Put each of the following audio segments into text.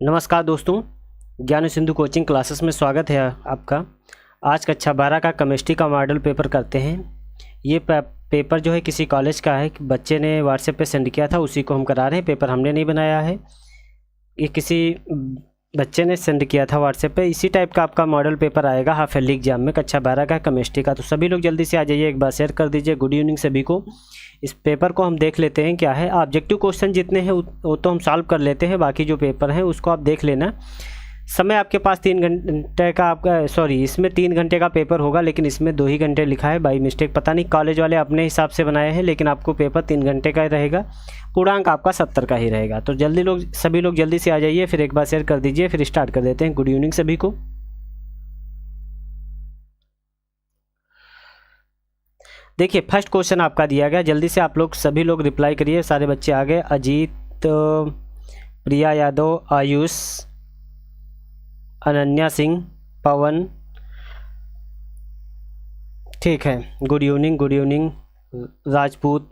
नमस्कार दोस्तों, ज्ञान सिंधु कोचिंग क्लासेस में स्वागत है आपका। आज कक्षा 12 का केमिस्ट्री का मॉडल पेपर करते हैं। ये पेपर जो है किसी कॉलेज का है, बच्चे ने व्हाट्सएप पे सेंड किया था, उसी को हम करा रहे हैं। पेपर हमने नहीं बनाया है, ये किसी बच्चे ने सेंड किया था व्हाट्सएप पे। इसी टाइप का आपका मॉडल पेपर आएगा हाफ ईयरली एग्जाम में कक्षा 12 का केमिस्ट्री का। तो सभी लोग जल्दी से आ जाइए, एक बार शेयर कर दीजिए। गुड इवनिंग सभी को। इस पेपर को हम देख लेते हैं क्या है। ऑब्जेक्टिव क्वेश्चन जितने हैं वो तो हम सॉल्व कर लेते हैं, बाकी जो पेपर हैं उसको आप देख लेना। समय आपके पास 3 घंटे का इसमें 3 घंटे का पेपर होगा, लेकिन इसमें 2 ही घंटे लिखा है बाई मिस्टेक। पता नहीं कॉलेज वाले अपने हिसाब से बनाए हैं, लेकिन आपको पेपर 3 घंटे का ही रहेगा। पूर्णांक आपका 70 का ही रहेगा। तो सभी लोग जल्दी से आ जाइए, फिर एक बार शेयर कर दीजिए, फिर स्टार्ट कर देते हैं। गुड इवनिंग सभी को। देखिए फर्स्ट क्वेश्चन आपका दिया गया, जल्दी से आप लोग सभी लोग रिप्लाई करिए। सारे बच्चे आ गए। अजीत, प्रिया यादव, आयुष, अनन्या सिंह, पवन, ठीक है। Good evening Rajput.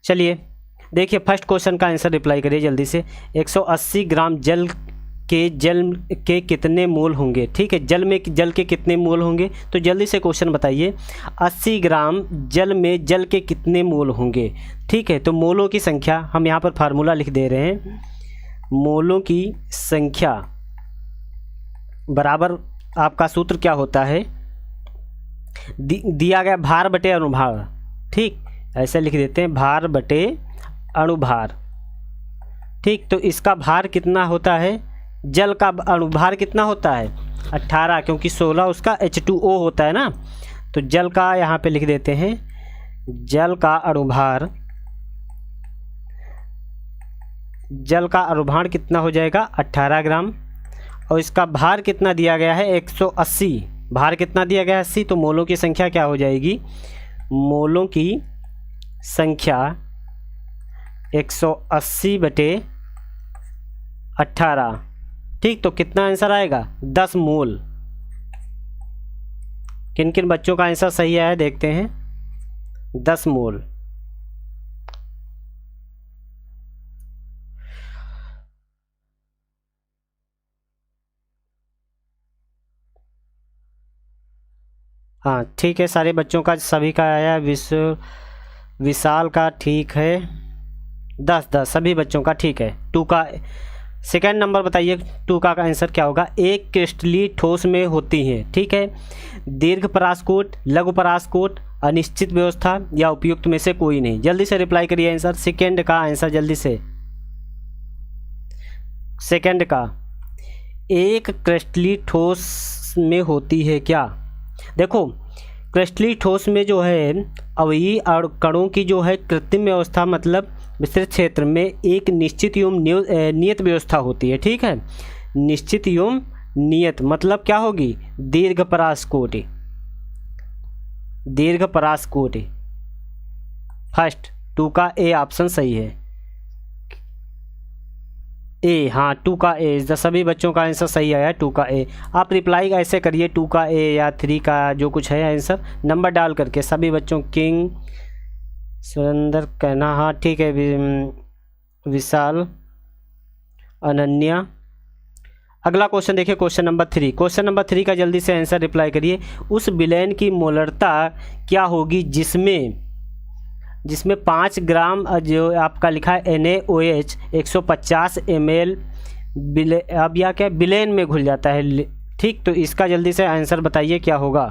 चलिए देखिए फर्स्ट क्वेश्चन का आंसर रिप्लाई करिए जल्दी से। 180 ग्राम जल के कितने मोल होंगे? ठीक है, जल के कितने मोल होंगे? तो जल्दी से क्वेश्चन बताइए। 80 ग्राम जल में जल के कितने मोल होंगे? ठीक है, तो मोलों की संख्या हम यहाँ पर फार्मूला लिख दे रहे हैं। मोलों की संख्या बराबर आपका सूत्र क्या होता है? दिया गया भार बटे अनुभार। ठीक, ऐसे लिख देते हैं, भार बटे अणुभार। ठीक, तो इसका भार कितना होता है? जल का अणुभार कितना होता है? 18, क्योंकि 16 उसका H2O होता है ना। तो जल का यहाँ पे लिख देते हैं, जल का अणुभार कितना हो जाएगा? 18 ग्राम। और इसका भार कितना दिया गया है? 180। भार कितना दिया गया है? 80। तो मोलों की संख्या क्या हो जाएगी? मोलों की संख्या 180 बटे 18। ठीक, तो कितना आंसर आएगा? 10 मोल। किन किन बच्चों का आंसर सही आया देखते हैं। 10 मोल। हाँ ठीक है, सारे बच्चों का सभी का आया। विशाल का ठीक है। 10 सभी बच्चों का ठीक है। 2 का सेकेंड नंबर बताइए, 2 का आंसर क्या होगा? एक क्रिस्टलीय ठोस में होती हैं। ठीक है, दीर्घ परास्कोट, लघु परास्कोट, अनिश्चित व्यवस्था या उपयुक्त में से कोई नहीं। जल्दी से रिप्लाई करिए आंसर। सेकेंड का आंसर जल्दी से। सेकेंड का, एक क्रिस्टलीय ठोस में होती है क्या? देखो क्रिस्टलीय ठोस में जो है अवयवी और कणों की जो है कृत्रिम व्यवस्था, मतलब विस्तृत क्षेत्र में एक निश्चित एवं नियत व्यवस्था होती है। ठीक है, निश्चित एवं नियत मतलब क्या होगी? दीर्घ परास्कोटी। दीर्घ परास्कोटी फर्स्ट। 2 का ए ऑप्शन सही है। ए, हाँ 2 का ए। सभी बच्चों का आंसर सही आया 2 का ए। आप रिप्लाई ऐसे करिए 2 का ए या 3 का, जो कुछ है आंसर नंबर डाल करके सभी बच्चों। किंग, सुरेंद्र कहना, हाँ ठीक है। विशाल, अनन्या। अगला क्वेश्चन देखिए, क्वेश्चन नंबर 3। क्वेश्चन नंबर 3 का जल्दी से आंसर रिप्लाई करिए। उस विलयन की मोलरता क्या होगी जिसमें 5 ग्राम जो आपका लिखा है NaOH 150 ml अब या क्या विलयन में घुल जाता है। ठीक, तो इसका जल्दी से आंसर बताइए क्या होगा।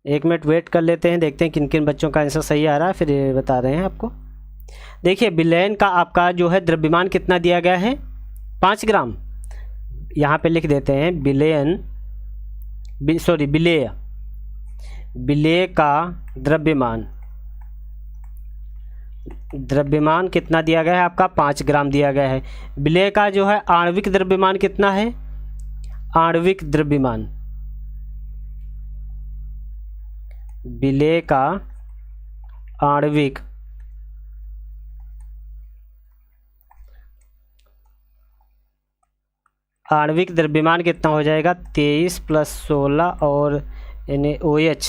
1 मिनट वेट कर लेते हैं, देखते हैं किन किन बच्चों का आंसर सही आ रहा है, फिर बता रहे हैं आपको। देखिए विलयन का आपका जो है द्रव्यमान कितना दिया गया है? 5 ग्राम। यहाँ पे लिख देते हैं विलेय का द्रव्यमान कितना दिया गया है? आपका 5 ग्राम दिया गया है। विलेय का जो है आणविक द्रव्यमान कितना है? आणविक द्रव्यमान, विलेय का आणविक द्रव्यमान कितना हो जाएगा? 23 + 16 और NaOH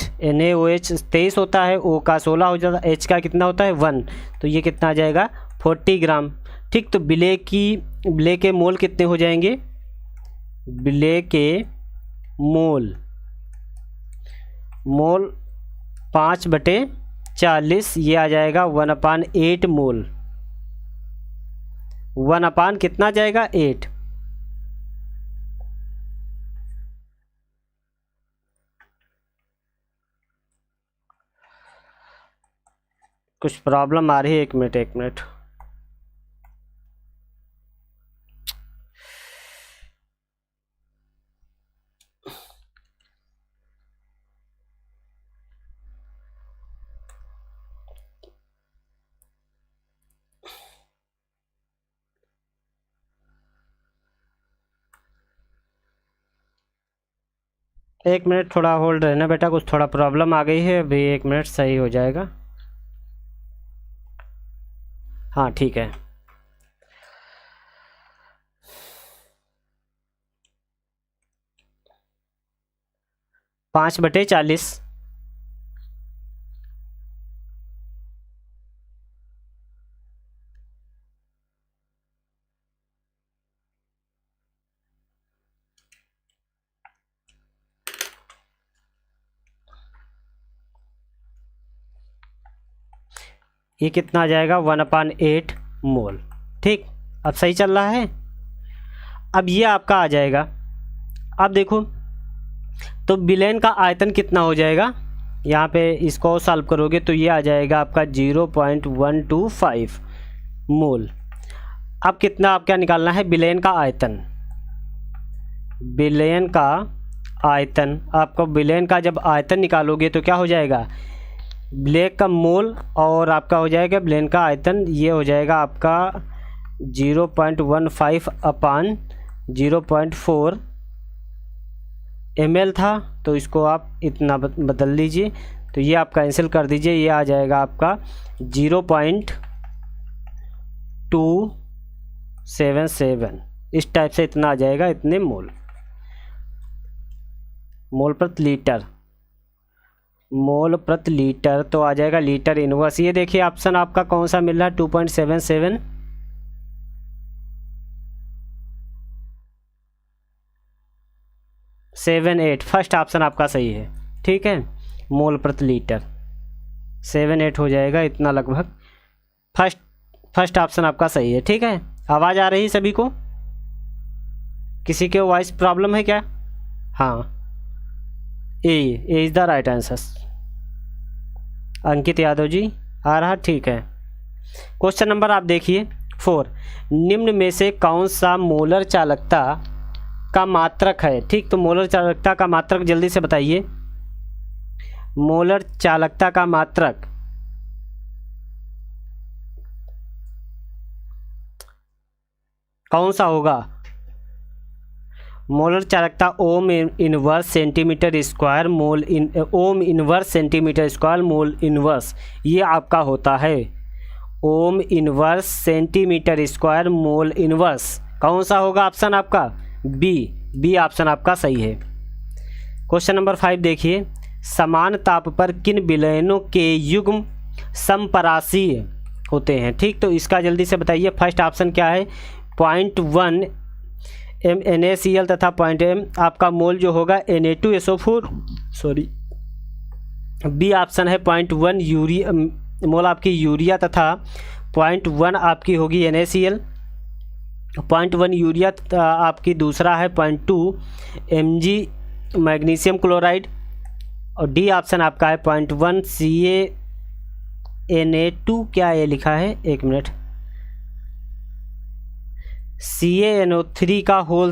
23 होता है, O का 16 हो जाता है, H का कितना होता है 1, तो ये कितना आ जाएगा 40 ग्राम। ठीक, तो बिले के मोल कितने हो जाएंगे? बिले के मोल 5/40, ये आ जाएगा 1/8 मोल। 1 कितना जाएगा? 8। कुछ प्रॉब्लम आ रही है, 1 मिनट। एक मिनट थोड़ा होल्ड रहना बेटा, कुछ थोड़ा प्रॉब्लम आ गई है, अभी 1 मिनट सही हो जाएगा। हाँ ठीक है। पाँच बटे 40। ये कितना आ जाएगा? 1/8 मोल। ठीक, अब सही चल रहा है। अब ये आपका आ जाएगा। अब देखो, तो बिलेन का आयतन कितना हो जाएगा? यहाँ पे इसको सॉल्व करोगे तो ये आ जाएगा आपका 0.125 मोल। अब कितना आप क्या निकालना है? बिलेन का आयतन। बिलेन का आयतन, आपको बिलेन का जब आयतन निकालोगे तो क्या हो जाएगा? ब्लैक का मोल और आपका हो जाएगा बिलेन का आयतन, ये हो जाएगा आपका 0.15/0.4 ml था, तो इसको आप इतना बदल लीजिए, तो ये आप कैंसिल कर दीजिए, ये आ जाएगा आपका 0.277। इस टाइप से इतना आ जाएगा, इतने मोल प्रति लीटर। मोल प्रति लीटर तो आ जाएगा लीटर इनवर्स। ये देखिए ऑप्शन आपका कौन सा मिल रहा है? 2.77 78। फर्स्ट ऑप्शन आपका सही है। ठीक है, मोल प्रति लीटर 78 हो जाएगा इतना लगभग। फर्स्ट ऑप्शन आपका सही है। ठीक है, आवाज़ आ रही है सभी को? किसी के वॉइस प्रॉब्लम है क्या? हाँ, A is the right answer. Ankit Yadav ji आ रहा? ठीक है। क्वेश्चन नंबर आप देखिए 4। निम्न में से कौन सा मोलर चालकता का मात्रक है? ठीक, तो मोलर चालकता का मात्रक जल्दी से बताइए। मोलर चालकता का मात्रक कौन सा होगा? मोलर चालकता ohm inverse centimetre square ohm inverse centimetre square mole inverse, ये आपका होता है ohm inverse centimetre square mole inverse. कौन सा होगा ऑप्शन आपका? बी ऑप्शन आपका सही है। क्वेश्चन नंबर 5 देखिए। समान ताप पर किन विलयनों के युग्म समपरासीय होते हैं? ठीक, तो इसका जल्दी से बताइए। फर्स्ट ऑप्शन क्या है? 0.1 NaCl तथा 0.m आपका मोल जो होगा Na2SO4, सॉरी, बी ऑप्शन है 0.1 यूरिया मोल आपकी यूरिया तथा 0.1 आपकी होगी NaCl। 0.1 यूरिया आपकी दूसरा है 0.2 Mg मैग्नीशियम क्लोराइड, और डी ऑप्शन आपका है 0.1 CaNa2। क्या ये लिखा है? एक मिनट, CaNO3 का होल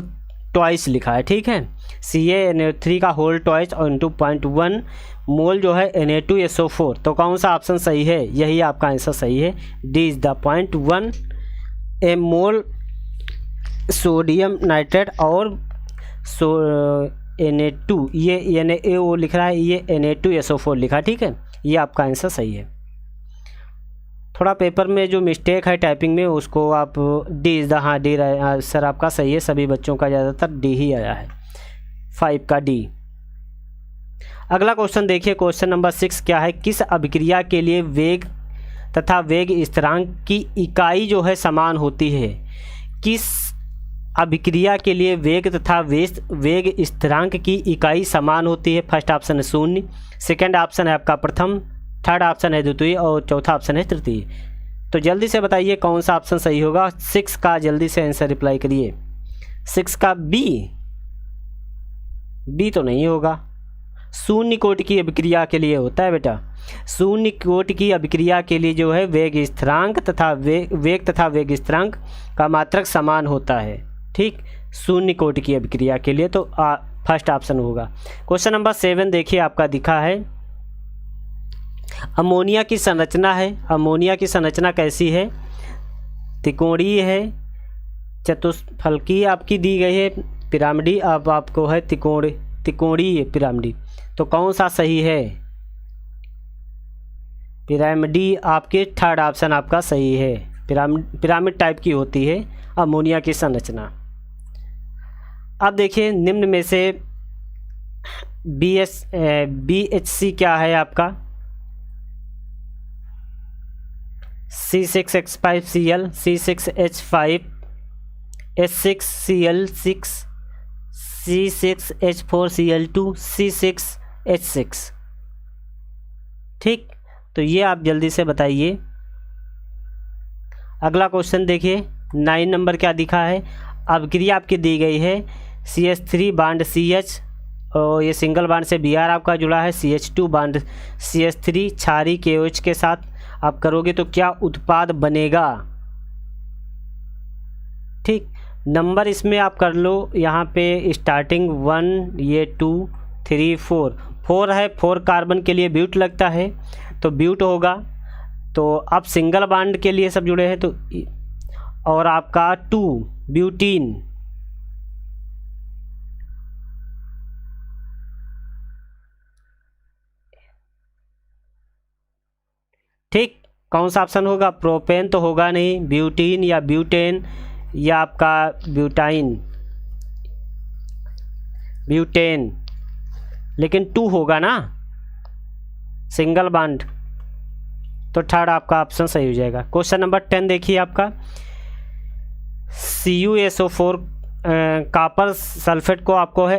ट्वाइस लिखा है। ठीक है, CaNO3 का होल ट्वाइस और इंटू 0.1 मोल जो है Na2SO4। तो कौन सा ऑप्शन सही है? यही आपका आंसर सही है, D is the 0.1 m mole sodium nitrate और Na2, ये NaO लिख रहा है, ये Na2SO4 लिखा। ठीक है, ये आपका आंसर सही है। थोड़ा पेपर में जो मिस्टेक है टाइपिंग में, उसको आप डी इज़ द, हाँ डी सर आपका सही है। सभी बच्चों का ज़्यादातर डी ही आया है, 5 का डी। अगला क्वेश्चन देखिए, क्वेश्चन नंबर 6 क्या है? किस अभिक्रिया के लिए वेग तथा वेग स्थिरांक की इकाई जो है समान होती है। किस अभिक्रिया के लिए वेग तथा वेग स्थिरांक की इकाई समान होती है? फर्स्ट ऑप्शन है शून्य, सेकंड ऑप्शन है आपका प्रथम, थर्ड ऑप्शन है द्वितीय और चौथा ऑप्शन है तृतीय। तो जल्दी से बताइए कौन सा ऑप्शन सही होगा। 6 का जल्दी से आंसर रिप्लाई करिए। 6 का बी तो नहीं होगा। शून्य कोटि की अभिक्रिया के लिए होता है बेटा। शून्य कोटि की अभिक्रिया के लिए जो है वेग स्थिरांक तथा वेग तथा वेग स्थिरांक का मात्रक समान होता है। ठीक, शून्य कोटि की अभिक्रिया के लिए तो फर्स्ट ऑप्शन होगा। क्वेश्चन नंबर 7 देखिए आपका दिखा है, अमोनिया की संरचना है। अमोनिया की संरचना कैसी है? त्रिकोणीय है, चतुष्फलकीय आपकी दी गई है, पिरामिडी अब आपको है त्रिकोणीय पिरामिडी। तो कौन सा सही है? पिरामिडी आपके थर्ड ऑप्शन आपका सही है। पिरामिड टाइप की होती है अमोनिया की संरचना। अब देखिए निम्न में से BHC क्या है आपका? C6H5Cl, C6H5, H6Cl6, C6H4Cl2, C6H6। ठीक, तो ये आप जल्दी से बताइए। अगला क्वेश्चन देखिए 9 नंबर क्या दिखा है, अभिक्रिया आपकी दी गई है CH3 बांड CH और ये सिंगल बांड से Br आपका जुड़ा है, CH2 बांड CH3 क्षारीय KOH के साथ आप करोगे तो क्या उत्पाद बनेगा? ठीक, नंबर इसमें आप कर लो, यहाँ पे स्टार्टिंग 1, ये 2, 3, 4 है, 4 कार्बन के लिए ब्यूट लगता है तो ब्यूट होगा। तो अब सिंगल बांड के लिए सब जुड़े हैं तो और आपका 2 ब्यूटीन। ठीक, कौन सा ऑप्शन होगा? प्रोपेन तो होगा नहीं, ब्यूटीन या ब्यूटेन या आपका ब्यूटेन, लेकिन 2 होगा ना सिंगल बांड, तो थर्ड आपका ऑप्शन सही हो जाएगा। क्वेश्चन नंबर 10 देखिए आपका, CuSO4 कॉपर सल्फेट को आपको है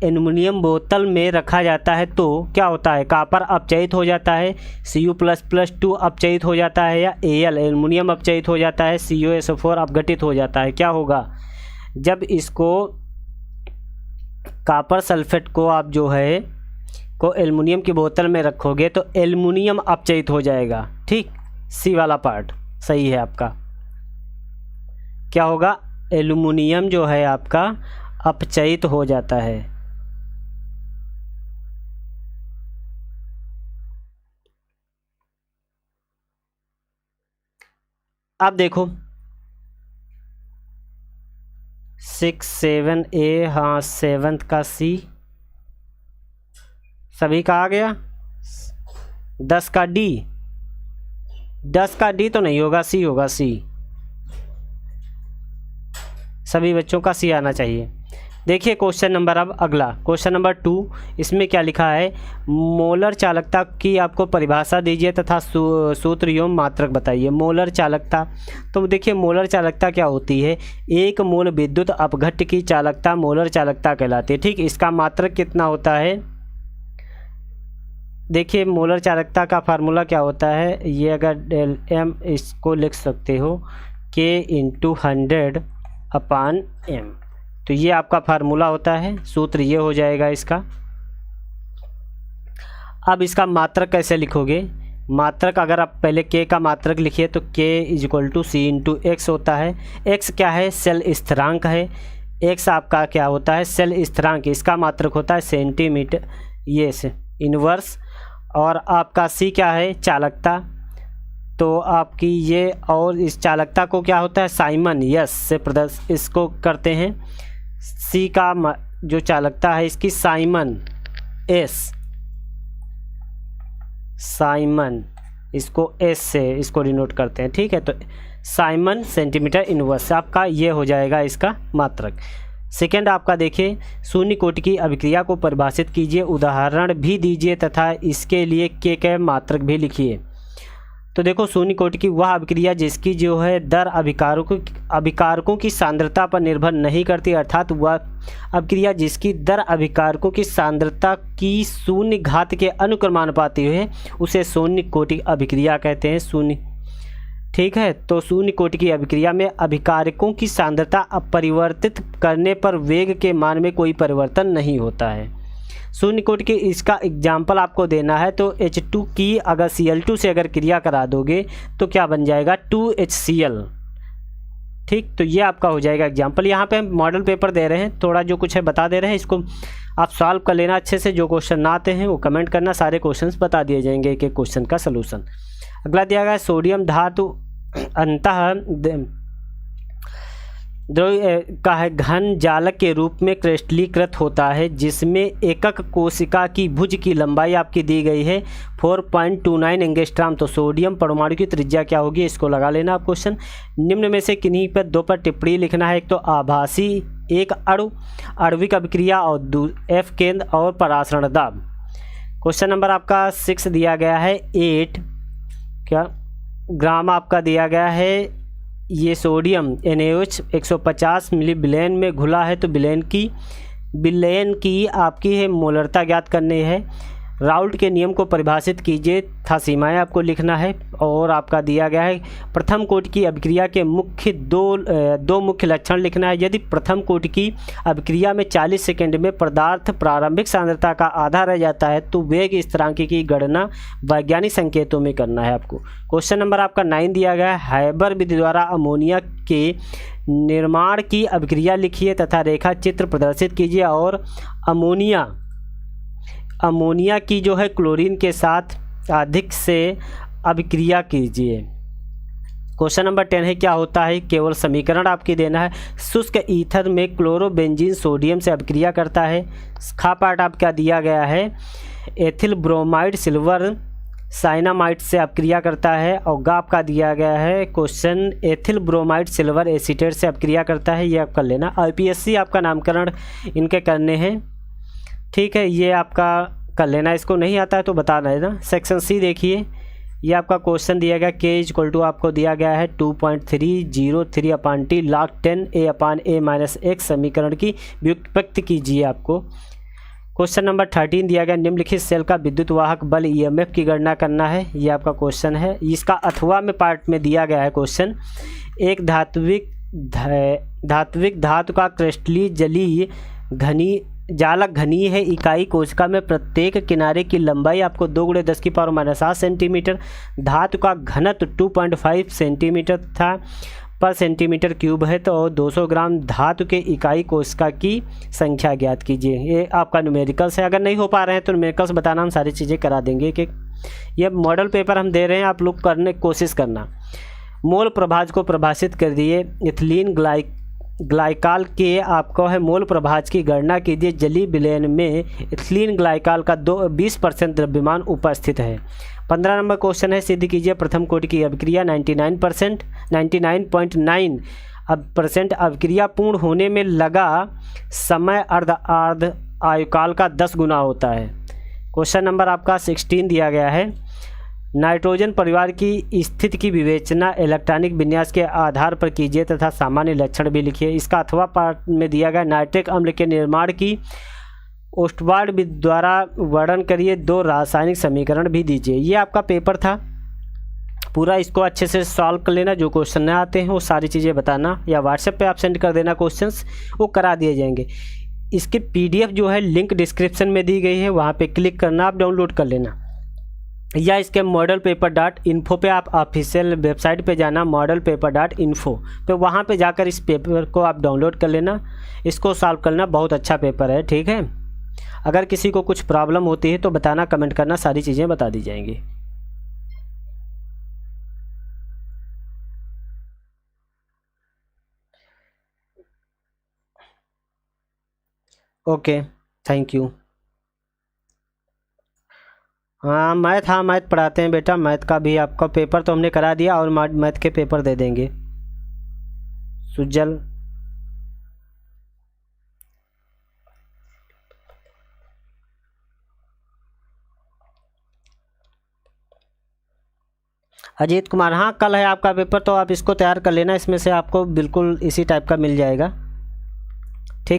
एल्युमिनियम बोतल में रखा जाता है तो क्या होता है? कॉपर अपचयित हो जाता है, Cu++2 अपचयित हो जाता है, या Al एल्युमिनियम अपचयित हो जाता है, CuSO4 अपघटित हो जाता है। क्या होगा? जब इसको कॉपर सल्फेट को आप जो है को एल्युमिनियम की बोतल में रखोगे तो एल्युमिनियम अपचयित हो जाएगा। ठीक, सी वाला पार्ट सही है आपका। क्या होगा? एल्युमिनियम जो है आपका अपचयित हो जाता है। अब देखो 6, 7 A, हाँ 7 का C सभी का आ गया। 10 का D, 10 का D तो नहीं होगा, C होगा, C। सभी बच्चों का C आना चाहिए। देखिए क्वेश्चन नंबर, अब अगला क्वेश्चन नंबर 2, इसमें क्या लिखा है? मोलर चालकता की आपको परिभाषा दीजिए तथा सूत्र एवं मात्रक बताइए। मोलर चालकता, तो देखिए मोलर चालकता क्या होती है? एक मोल विद्युत अपघट्य की चालकता मोलर चालकता कहलाती है। ठीक, इसका मात्रक कितना होता है? देखिए मोलर चालकता का फार्मूला क्या होता है? ये अगर डेल m इसको लिख सकते हो K × 100/m, तो ये आपका फार्मूला होता है, सूत्र ये हो जाएगा इसका। अब इसका मात्रक कैसे लिखोगे? मात्रक अगर आप पहले K का मात्रक लिखिए तो K = C × x होता है। x क्या है? सेल स्थिरांक है। x आपका क्या होता है? सेल स्थिरांक। इसका मात्रक होता है सेंटीमीटर, ये से इनवर्स। और आपका C क्या है? चालकता। तो आपकी ये, और इस चालकता को क्या होता है? साइमन यस से प्रदर्शित इसको करते हैं। C का जो चालकता है इसकी साइमन S, साइमन इसको S से इसको डिनोट करते हैं। ठीक है, तो साइमन सेंटीमीटर इनवर्स आपका ये हो जाएगा इसका मात्रक। सेकेंड आपका देखिए, शून्य कोटि की अभिक्रिया को परिभाषित कीजिए, उदाहरण भी दीजिए तथा इसके लिए के मात्रक भी लिखिए। तो देखो शून्य कोटि की वह अभिक्रिया जिसकी जो है दर अभिकारकों की सांद्रता पर निर्भर नहीं करती, अर्थात वह अभिक्रिया जिसकी दर अभिकारकों की सांद्रता की शून्य घात के अनुक्रमानुपाती है उसे शून्य कोटि अभिक्रिया कहते हैं। शून्य, ठीक है। तो शून्य कोटि की अभिक्रिया में अभिकारकों की सांद्रता अपरिवर्तित करने पर वेग के मान में कोई परिवर्तन नहीं होता है। शून्य कोटि की इसका एग्जाम्पल आपको देना है तो H2 की अगर Cl2 से अगर क्रिया करा दोगे तो क्या बन जाएगा 2HCl, ठीक। तो ये आपका हो जाएगा एग्जाम्पल। यहाँ पे हम मॉडल पेपर दे रहे हैं, थोड़ा जो कुछ है बता दे रहे हैं, इसको आप सॉल्व कर लेना अच्छे से। जो क्वेश्चन ना आते हैं वो कमेंट करना, सारे क्वेश्चंस बता दिए जाएंगे एक एक क्वेश्चन का सलूशन। अगला दिया गया है सोडियम धातु अंतः द्रव का है घन जालक के रूप में क्रिस्टलीकृत होता है जिसमें एकक कोशिका की भुज की लंबाई आपकी दी गई है 4.29 एंगस्ट्रॉम। तो सोडियम परमाणु की त्रिज्या क्या होगी, इसको लगा लेना आप क्वेश्चन। निम्न में से किन्हीं पर दो पर टिप्पणी लिखना है। एक तो आभासी एक आणविक अभिक्रिया और F केंद्र और परासरण दाब। क्वेश्चन नंबर आपका 6 दिया गया है 8 क्या ग्राम आपका दिया गया है। ये सोडियम NaOH 150 मिली बिलेन में घुला है तो बिलेन की आपकी है मोलरता ज्ञात करनी है। राउल्ट के नियम को परिभाषित कीजिए था सीमाएं आपको लिखना है। और आपका दिया गया है प्रथम कोटि की अभिक्रिया के मुख्य दो मुख्य लक्षण लिखना है। यदि प्रथम कोटि की अभिक्रिया में 40 सेकंड में पदार्थ प्रारंभिक सांद्रता का आधा रह जाता है तो वेग स्थिरांक की गणना वैज्ञानिक संकेतों में करना है आपको। क्वेश्चन नंबर आपका 9 दिया गया है हैबर विधि द्वारा अमोनिया के निर्माण की अभिक्रिया लिखिए तथा रेखा चित्र प्रदर्शित कीजिए और अमोनिया की जो है क्लोरीन के साथ अधिक से अभिक्रिया कीजिए। क्वेश्चन नंबर 10 है क्या होता है, केवल समीकरण आपकी देना है। शुष्क ईथर में क्लोरोबेंजीन सोडियम से अभिक्रिया करता है। खा पार्ट आपका दिया गया है एथिल ब्रोमाइड सिल्वर साइनामाइड से अभिक्रिया करता है। और गा आपका दिया गया है question ethyl bromide silver acetate से अभिक्रिया करता है। ये आप कर लेना। IPSC आपका नामकरण इनके करने हैं, ठीक है। ये आपका कर लेना, इसको नहीं आता है तो बता देना। सेक्शन C देखिए, ये आपका क्वेश्चन दिया गया K = आपको दिया गया है 2.303/T log 10 A/A-x समीकरण की व्युत्पत्ति कीजिए आपको। क्वेश्चन नंबर 13 दिया गया निम्नलिखित सेल का विद्युत वाहक बल EMF की गणना करना है। ये आपका क्वेश्चन है। इसका अथवा में पार्ट में दिया गया है क्वेश्चन। एक धात्विक धातु का क्रिस्टली जालक घनी है इकाई कोशिका में प्रत्येक किनारे की लंबाई आपको 2 × 10⁻⁷ सेंटीमीटर। धातु का घनत्व 2.5 सेंटीमीटर था पर सेंटीमीटर क्यूब है। तो 200 ग्राम धातु के इकाई कोशिका की संख्या ज्ञात कीजिए। ये आपका न्यूमेरिकल्स है। अगर नहीं हो पा रहे हैं तो न्यूमेरिकल्स बताना, हम सारी चीज़ें करा देंगे। कि ये मॉडल पेपर हम दे रहे हैं, आप लोग करने की कोशिश करना। मोल प्रभाज को परिभाषित कर दिए। इथिलीन ग्लाइकाल के आपको है मोल प्रभाज की गणना कीजिए। जलीय विलयन में इथिलीन ग्लाइकाल का 20% द्रव्यमान उपस्थित है। 15 नंबर क्वेश्चन है सिद्ध कीजिए प्रथम कोटि की अभिक्रिया 99.9% अभिक्रिया पूर्ण होने में लगा समय अर्ध आयुकाल का 10 गुना होता है। क्वेश्चन नंबर आपका 16 दिया गया है नाइट्रोजन परिवार की स्थिति की विवेचना इलेक्ट्रॉनिक विन्यास के आधार पर कीजिए तथा सामान्य लक्षण भी लिखिए। इसका अथवा पार्ट में दिया गया नाइट्रिक अम्ल के निर्माण की ओस्टवार्ड द्वारा वर्णन करिए। 2 रासायनिक समीकरण भी दीजिए। ये आपका पेपर था पूरा, इसको अच्छे से सॉल्व कर लेना। जो क्वेश्चन न आते हैं वो सारी चीज़ें बताना या व्हाट्सएप पे आप सेंड कर देना, क्वेश्चंस वो करा दिए जाएंगे। इसकी PDF जो है लिंक डिस्क्रिप्शन में दी गई है, वहाँ पे क्लिक करना, आप डाउनलोड कर लेना। या इसके modelpaper.info पे आप ऑफिशियल वेबसाइट पे जाना modelpaper.info पे, वहाँ पे जाकर इस पेपर को आप डाउनलोड कर लेना। इसको सॉल्व करना, बहुत अच्छा पेपर है, ठीक है। अगर किसी को कुछ प्रॉब्लम होती है तो बताना, कमेंट करना, सारी चीज़ें बता दी जाएंगी। Okay, thank you. हाँ मैथ पढ़ाते हैं बेटा। मैथ का भी आपका पेपर तो हमने करा दिया और मैथ के पेपर दे देंगे। सुजल अजीत कुमार, हाँ कल है आपका पेपर, तो आप इसको तैयार कर लेना, इसमें से आपको बिल्कुल इसी टाइप का मिल जाएगा।